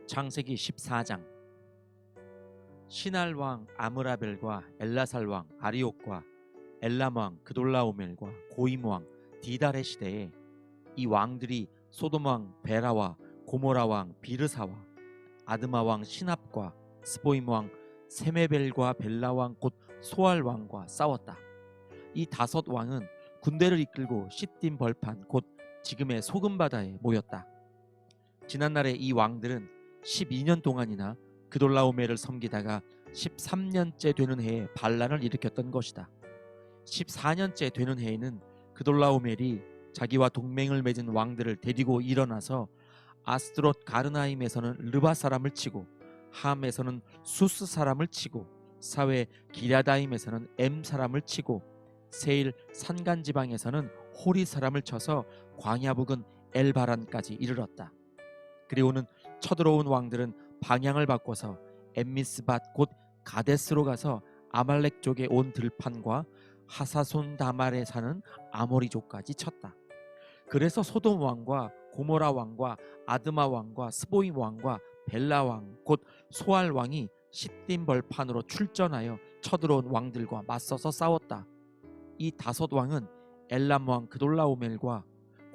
창세기 14장. 시날 왕 아므라벨과 엘라살 왕 아리옥과 엘람 왕 그돌라오멜과 고임 왕 디달의 시대에 이 왕들이 소돔 왕 베라와 고모라 왕 비르사와 아드마 왕 시납과 스보임 왕 세메벨과 벨라 왕 곧 소알 왕과 싸웠다. 이 다섯 왕은 군대를 이끌고 시딤 벌판 곧 지금의 소금 바다에 모였다. 지난날에 이 왕들은 12년 동안이나 그돌라오멜을 섬기다가 13년째 되는 해에 반란을 일으켰던 것이다. 14년째 되는 해에는 그돌라오멜이 자기와 동맹을 맺은 왕들을 데리고 일어나서 아스드롯 가르나임에서는 르바 사람을 치고 함에서는 수스 사람을 치고 사회 기랴다임에서는 엠 사람을 치고 세일 산간 지방에서는 호리 사람을 쳐서 광야 부근 엘바란까지 이르렀다. 그리고는 쳐들어온 왕들은 방향을 바꿔서 엠미스밭 곧 가데스로 가서 아말렉 쪽에 온 들판과 하사손 다말에 사는 아모리족까지 쳤다. 그래서 소돔 왕과 고모라 왕과 아드마 왕과 스보임 왕과 벨라 왕 곧 소알 왕이 시딤 벌판으로 출전하여 쳐들어온 왕들과 맞서서 싸웠다. 이 다섯 왕은 엘람 왕 그돌라오멜과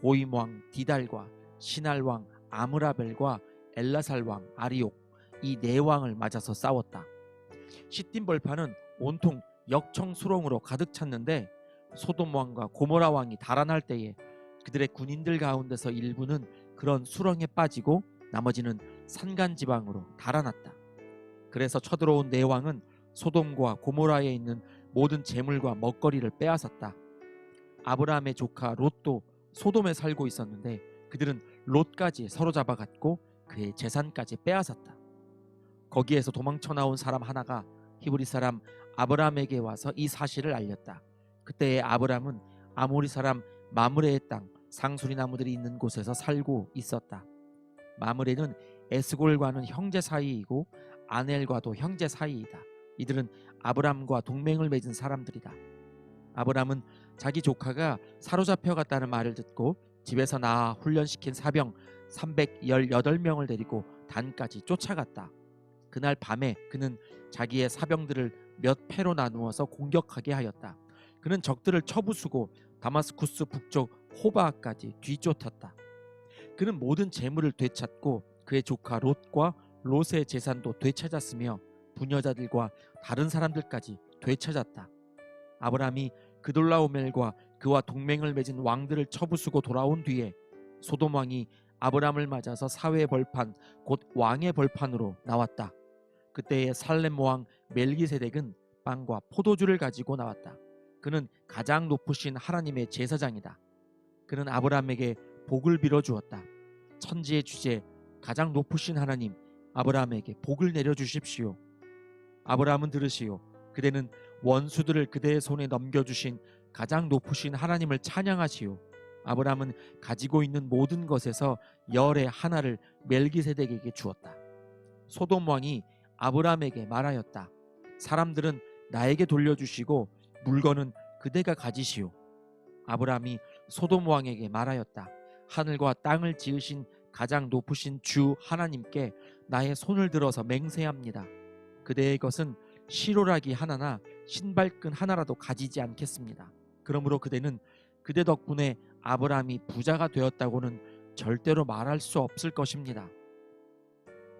고임 왕 디달과 시날 왕 아므라벨과 엘라살 왕 아리옥 이 네 왕을 맞아서 싸웠다. 시딤 벌판은 온통 역청 수렁으로 가득 찼는데 소돔 왕과 고모라 왕이 달아날 때에 그들의 군인들 가운데서 일부는 그런 수렁에 빠지고 나머지는 산간 지방으로 달아났다. 그래서 쳐들어온 네 왕은 소돔과 고모라에 있는 모든 재물과 먹거리를 빼앗았다. 아브라함의 조카 롯도 소돔에 살고 있었는데 그들은 롯까지 사로잡아갔고 그의 재산까지 빼앗았다. 거기에서 도망쳐 나온 사람 하나가 히브리 사람 아브람에게 와서 이 사실을 알렸다. 그때의 아브람은 아모리 사람 마므레의 땅 상수리 나무들이 있는 곳에서 살고 있었다. 마므레는 에스골과는 형제 사이이고 아넬과도 형제 사이이다. 이들은 아브람과 동맹을 맺은 사람들이다. 아브람은 자기 조카가 사로잡혀갔다는 말을 듣고 집에서 나아 훈련시킨 사병 318명을 데리고 단까지 쫓아갔다. 그날 밤에 그는 자기의 사병들을 몇 패로 나누어서 공격하게 하였다. 그는 적들을 쳐부수고 다마스쿠스 북쪽 호바까지 뒤쫓았다. 그는 모든 재물을 되찾고 그의 조카 롯과 롯의 재산도 되찾았으며 부녀자들과 다른 사람들까지 되찾았다. 아브람이 그돌라오멜과 그와 동맹을 맺은 왕들을 쳐부수고 돌아온 뒤에 소돔 왕이 아브람을 맞아서 사회의 벌판 곧 왕의 벌판으로 나왔다. 그때의 살렘 왕 멜기세덱은 빵과 포도주를 가지고 나왔다. 그는 가장 높으신 하나님의 제사장이다. 그는 아브람에게 복을 빌어 주었다. 천지의 주제 가장 높으신 하나님 아브람에게 복을 내려 주십시오. 아브람은 들으시오. 그대는 원수들을 그대의 손에 넘겨주신 가장 높으신 하나님을 찬양하시오. 아브람은 가지고 있는 모든 것에서 열의 하나를 멜기세덱에게 주었다. 소돔 왕이 아브람에게 말하였다. 사람들은 나에게 돌려주시고 물건은 그대가 가지시오. 아브람이 소돔 왕에게 말하였다. 하늘과 땅을 지으신 가장 높으신 주 하나님께 나의 손을 들어서 맹세합니다. 그대의 것은 시로라기 하나나 신발끈 하나라도 가지지 않겠습니다. 그러므로 그대는 그대 덕분에 아브람이 부자가 되었다고는 절대로 말할 수 없을 것입니다.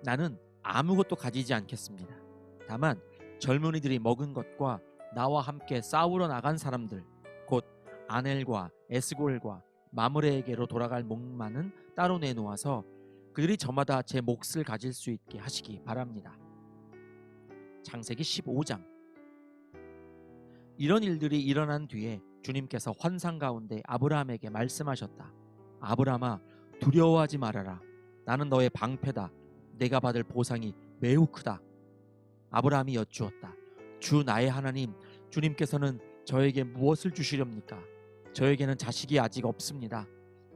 나는 아무것도 가지지 않겠습니다. 다만 젊은이들이 먹은 것과 나와 함께 싸우러 나간 사람들 곧 아넬과 에스골과 마므레에게로 돌아갈 목만은 따로 내놓아서 그들이 저마다 제 몫을 가질 수 있게 하시기 바랍니다. 창세기 15장. 이런 일들이 일어난 뒤에 주님께서 환상 가운데 아브라함에게 말씀하셨다. 아브라함아, 두려워하지 말아라. 나는 너의 방패다. 내가 받을 보상이 매우 크다. 아브라함이 여쭈었다. 주 나의 하나님, 주님께서는 저에게 무엇을 주시렵니까? 저에게는 자식이 아직 없습니다.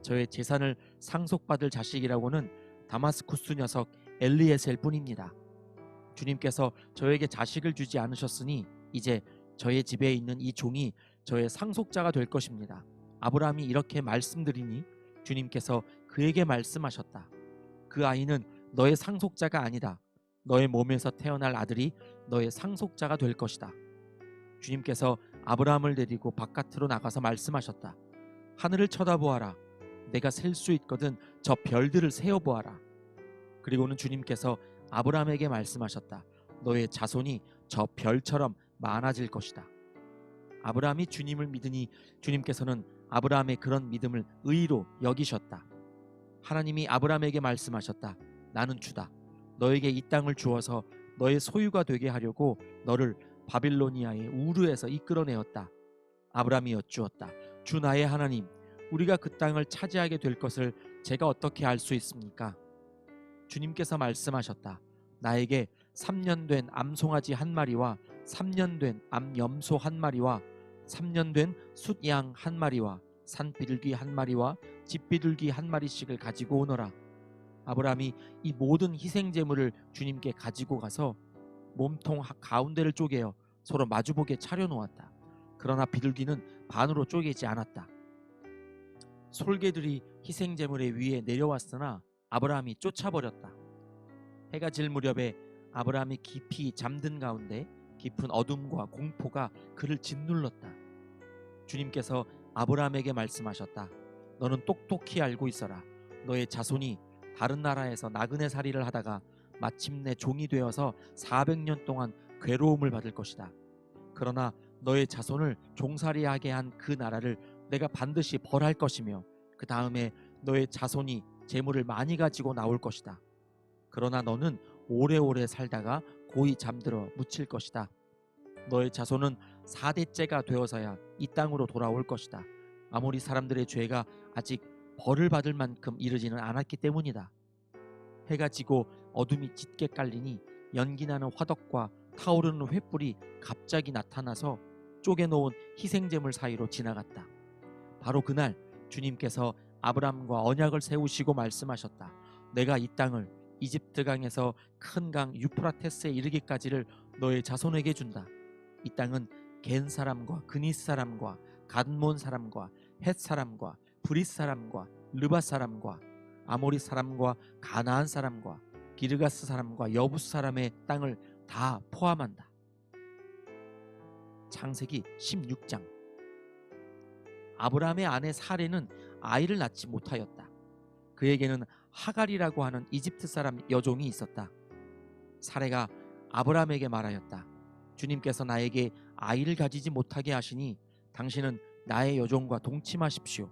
저의 재산을 상속받을 자식이라고는 다마스쿠스 녀석 엘리에셀 뿐입니다. 주님께서 저에게 자식을 주지 않으셨으니 이제 저의 집에 있는 이 종이 저의 상속자가 될 것입니다. 아브라함이 이렇게 말씀드리니 주님께서 그에게 말씀하셨다. 그 아이는 너의 상속자가 아니다. 너의 몸에서 태어날 아들이 너의 상속자가 될 것이다. 주님께서 아브라함을 데리고 바깥으로 나가서 말씀하셨다. 하늘을 쳐다보아라. 내가 셀 수 있거든 저 별들을 세어보아라. 그리고는 주님께서 아브라함에게 말씀하셨다. 너의 자손이 저 별처럼 많아질 것이다. 아브라함이 주님을 믿으니 주님께서는 아브라함의 그런 믿음을 의로 여기셨다. 하나님이 아브라함에게 말씀하셨다. 나는 주다. 너에게 이 땅을 주어서 너의 소유가 되게 하려고 너를 바빌로니아의 우르에서 이끌어내었다. 아브라함이 여쭈었다. 주 나의 하나님, 우리가 그 땅을 차지하게 될 것을 제가 어떻게 알 수 있습니까? 주님께서 말씀하셨다. 나에게 3년 된 암송아지 한 마리와 3년 된 암염소 한 마리와 3년 된 숫양 한 마리와 산비둘기 한 마리와 집비둘기 한 마리씩을 가지고 오너라. 아브라함이 이 모든 희생 제물을 주님께 가지고 가서 몸통 가운데를 쪼개어 서로 마주보게 차려놓았다. 그러나 비둘기는 반으로 쪼개지 않았다. 솔개들이 희생 제물의 위에 내려왔으나 아브라함이 쫓아버렸다. 해가 질 무렵에 아브라함이 깊이 잠든 가운데 깊은 어둠과 공포가 그를 짓눌렀다. 주님께서 아브라함에게 말씀하셨다. 너는 똑똑히 알고 있어라. 너의 자손이 다른 나라에서 나그네 살이를 하다가 마침내 종이 되어서 400년 동안 괴로움을 받을 것이다. 그러나 너의 자손을 종살이하게 한 그 나라를 내가 반드시 벌할 것이며 그 다음에 너의 자손이 재물을 많이 가지고 나올 것이다. 그러나 너는 오래오래 살다가 고이 잠들어 묻힐 것이다. 너의 자손은 4대째가 되어서야 이 땅으로 돌아올 것이다. 아모리 사람들의 죄가 아직 벌을 받을 만큼 이르지는 않았기 때문이다. 해가 지고 어둠이 짙게 깔리니 연기나는 화덕과 타오르는 횃불이 갑자기 나타나서 쪼개놓은 희생제물 사이로 지나갔다. 바로 그날 주님께서 아브라함과 언약을 세우시고 말씀하셨다. 내가 이 땅을 이집트 강에서 큰 강 유프라테스에 이르기까지를 너의 자손에게 준다. 이 땅은 겐 사람과 그니스 사람과 간몬 사람과 헷 사람과 브릿 사람과 르바 사람과 아모리 사람과 가나안 사람과 기르가스 사람과 여부스 사람의 땅을 다 포함한다. 창세기 16장. 아브라함의 아내 사레는 아이를 낳지 못하였다. 그에게는 하갈이라고 하는 이집트 사람 여종이 있었다. 사레가 아브라함에게 말하였다. 주님께서 나에게 아이를 가지지 못하게 하시니 당신은 나의 여종과 동침하십시오.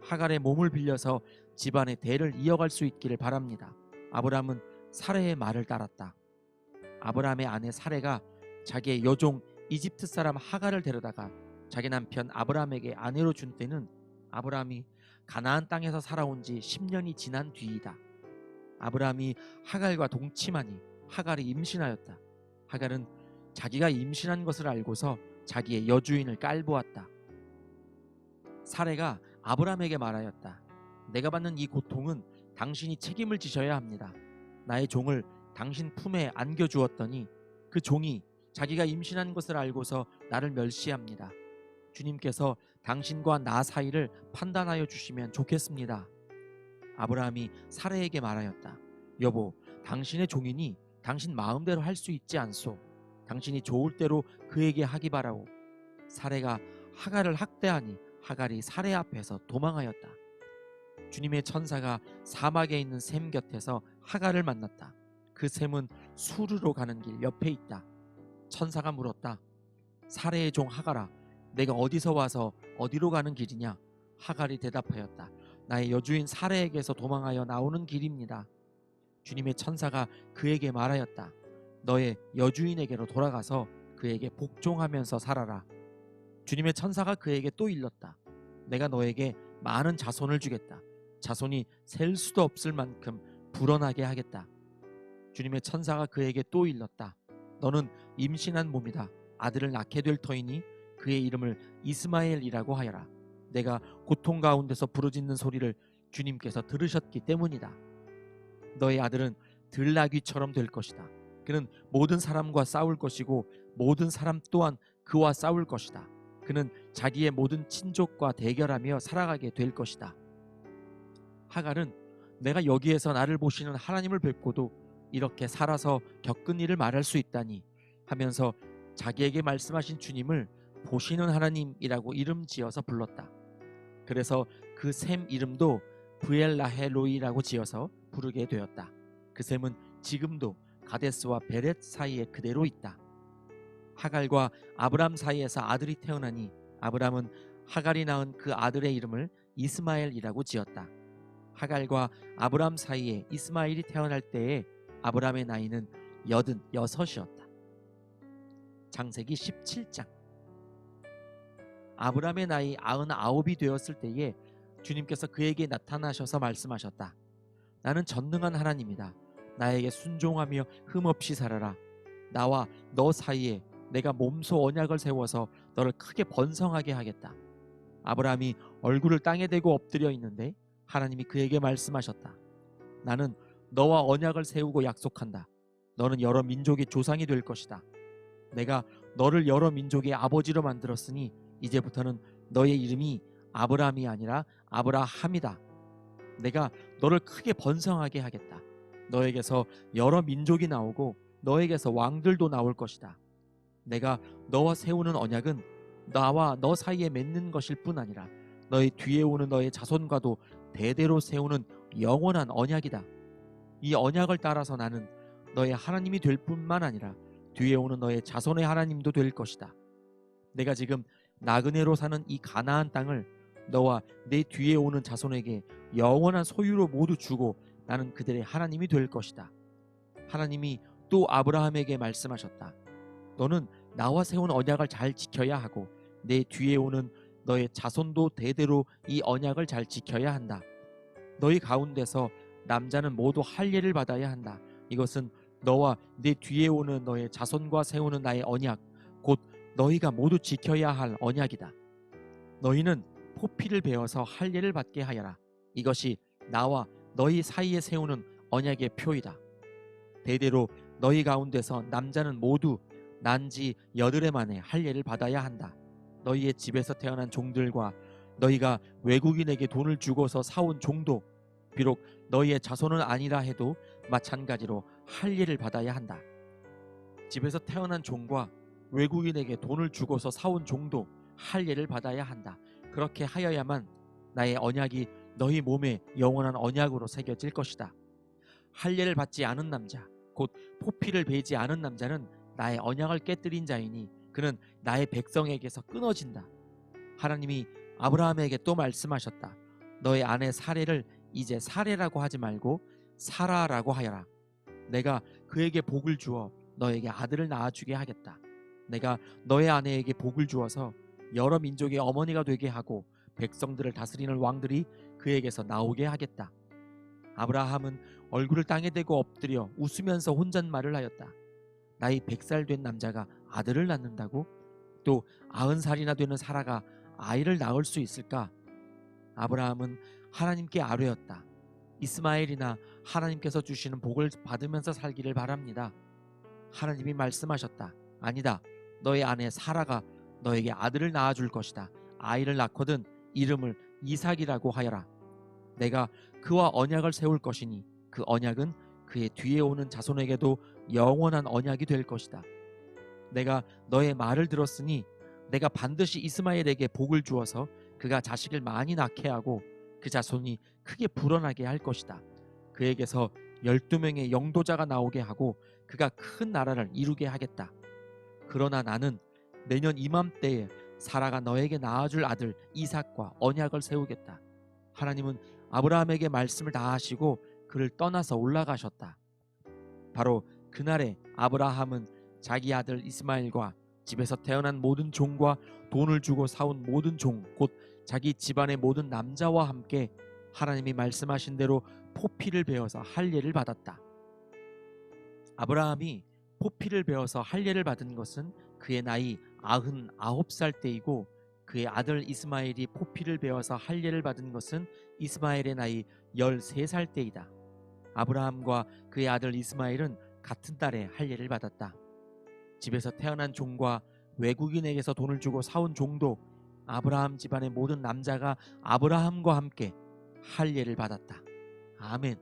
하갈의 몸을 빌려서 집안의 대를 이어갈 수 있기를 바랍니다. 아브라함은 사레의 말을 따랐다. 아브라함의 아내 사레가 자기의 여종 이집트 사람 하갈을 데려다가 자기 남편 아브라함에게 아내로 준 때는 아브라함이 가나안 땅에서 살아온 지 10년이 지난 뒤이다. 아브라함이 하갈과 동침하니 하갈이 임신하였다. 하갈은 자기가 임신한 것을 알고서 자기의 여주인을 깔보았다. 사레가 아브라함에게 말하였다. 내가 받는 이 고통은 당신이 책임을 지셔야 합니다. 나의 종을 당신 품에 안겨주었더니 그 종이 자기가 임신한 것을 알고서 나를 멸시합니다. 주님께서 당신과 나 사이를 판단하여 주시면 좋겠습니다. 아브라함이 사레에게 말하였다. 여보, 당신의 종이니 당신 마음대로 할 수 있지 않소. 당신이 좋을 대로 그에게 하기 바라오. 사레가 하갈을 학대하니 하갈이 사레 앞에서 도망하였다. 주님의 천사가 사막에 있는 샘 곁에서 하갈을 만났다. 그 샘은 수르로 가는 길 옆에 있다. 천사가 물었다. 사레의 종 하갈아, 내가 어디서 와서 어디로 가는 길이냐? 하갈이 대답하였다. 나의 여주인 사레에게서 도망하여 나오는 길입니다. 주님의 천사가 그에게 말하였다. 너의 여주인에게로 돌아가서 그에게 복종하면서 살아라. 주님의 천사가 그에게 또 일렀다. 내가 너에게 많은 자손을 주겠다. 자손이 셀 수도 없을 만큼 불어나게 하겠다. 주님의 천사가 그에게 또 일렀다. 너는 임신한 몸이다. 아들을 낳게 될 터이니 그의 이름을 이스마엘이라고 하여라. 내가 고통 가운데서 부르짖는 소리를 주님께서 들으셨기 때문이다. 너의 아들은 들나귀처럼 될 것이다. 그는 모든 사람과 싸울 것이고 모든 사람 또한 그와 싸울 것이다. 그는 자기의 모든 친족과 대결하며 살아가게 될 것이다. 하갈은 내가 여기에서 나를 보시는 하나님을 뵙고도 이렇게 살아서 겪은 일을 말할 수 있다니 하면서 자기에게 말씀하신 주님을 보시는 하나님이라고 이름 지어서 불렀다. 그래서 그 샘 이름도 브엘라헬로이라고 지어서 부르게 되었다. 그 샘은 지금도 가데스와 베렛 사이에 그대로 있다. 하갈과 아브람 사이에서 아들이 태어나니 아브람은 하갈이 낳은 그 아들의 이름을 이스마엘이라고 지었다. 하갈과 아브람 사이에 이스마엘이 태어날 때에 아브람의 나이는 86이었다. 창세기 17장. 아브람의 나이 99이 되었을 때에 주님께서 그에게 나타나셔서 말씀하셨다. 나는 전능한 하나님이다. 나에게 순종하며 흠없이 살아라. 나와 너 사이에 내가 몸소 언약을 세워서 너를 크게 번성하게 하겠다. 아브라함이 얼굴을 땅에 대고 엎드려 있는데 하나님이 그에게 말씀하셨다. 나는 너와 언약을 세우고 약속한다. 너는 여러 민족의 조상이 될 것이다. 내가 너를 여러 민족의 아버지로 만들었으니 이제부터는 너의 이름이 아브라함이 아니라 아브라함이다. 내가 너를 크게 번성하게 하겠다. 너에게서 여러 민족이 나오고 너에게서 왕들도 나올 것이다. 내가 너와 세우는 언약은 나와 너 사이에 맺는 것일 뿐 아니라 너의 뒤에 오는 너의 자손과도 대대로 세우는 영원한 언약이다. 이 언약을 따라서 나는 너의 하나님이 될 뿐만 아니라 뒤에 오는 너의 자손의 하나님도 될 것이다. 내가 지금 나그네로 사는 이 가나안 땅을 너와 내 뒤에 오는 자손에게 영원한 소유로 모두 주고 나는 그들의 하나님이 될 것이다. 하나님이 또 아브라함에게 말씀하셨다. 너는 나와 세운 언약을 잘 지켜야 하고 내 뒤에 오는 너의 자손도 대대로 이 언약을 잘 지켜야 한다. 너희 가운데서 남자는 모두 할례를 받아야 한다. 이것은 너와 내 뒤에 오는 너의 자손과 세우는 나의 언약, 곧 너희가 모두 지켜야 할 언약이다. 너희는 포피를 베어서 할례를 받게 하여라. 이것이 나와 너희 사이에 세우는 언약의 표이다. 대대로 너희 가운데서 남자는 모두 난지 8해 만에 할례를 받아야 한다. 너희의 집에서 태어난 종들과 너희가 외국인에게 돈을 주고서 사온 종도 비록 너희의 자손은 아니라 해도 마찬가지로 할례를 받아야 한다. 집에서 태어난 종과 외국인에게 돈을 주고서 사온 종도 할례를 받아야 한다. 그렇게 하여야만 나의 언약이 너희 몸에 영원한 언약으로 새겨질 것이다. 할례를 받지 않은 남자, 곧 포피를 베지 않은 남자는 나의 언약을 깨뜨린 자이니 그는 나의 백성에게서 끊어진다. 하나님이 아브라함에게 또 말씀하셨다. 너의 아내 사레를 이제 사레라고 하지 말고 사라라고 하여라. 내가 그에게 복을 주어 너에게 아들을 낳아주게 하겠다. 내가 너의 아내에게 복을 주어서 여러 민족의 어머니가 되게 하고 백성들을 다스리는 왕들이 그에게서 나오게 하겠다. 아브라함은 얼굴을 땅에 대고 엎드려 웃으면서 혼잣말을 하였다. 나이 100살 된 남자가 아들을 낳는다고? 또 90살이나 되는 사라가 아이를 낳을 수 있을까? 아브라함은 하나님께 아뢰었다. 이스마엘이나 하나님께서 주시는 복을 받으면서 살기를 바랍니다. 하나님이 말씀하셨다. 아니다. 너의 아내 사라가 너에게 아들을 낳아줄 것이다. 아이를 낳거든 이름을 이삭이라고 하여라. 내가 그와 언약을 세울 것이니 그 언약은 그의 뒤에 오는 자손에게도 영원한 언약이 될 것이다. 내가 너의 말을 들었으니 내가 반드시 이스마엘에게 복을 주어서 그가 자식을 많이 낳게 하고 그 자손이 크게 불어나게 할 것이다. 그에게서 12명의 영도자가 나오게 하고 그가 큰 나라를 이루게 하겠다. 그러나 나는 내년 이맘때에 사라가 너에게 낳아줄 아들 이삭과 언약을 세우겠다. 하나님은 아브라함에게 말씀을 다 하시고 그를 떠나서 올라가셨다. 바로 그날에 아브라함은 자기 아들 이스마엘과 집에서 태어난 모든 종과 돈을 주고 사온 모든 종, 곧 자기 집안의 모든 남자와 함께 하나님이 말씀하신 대로 포피를 베어서 할례를 받았다. 아브라함이 포피를 베어서 할례를 받은 것은 그의 나이 99살 때이고 그의 아들 이스마엘이 포피를 베어서 할례를 받은 것은 이스마엘의 나이 13살 때이다. 아브라함과 그의 아들 이스마엘은 같은 달에 할례를 받았다. 집에서 태어난 종과 외국인에게서 돈을 주고 사온 종도 아브라함 집안의 모든 남자가 아브라함과 함께 할례를 받았다. 아멘.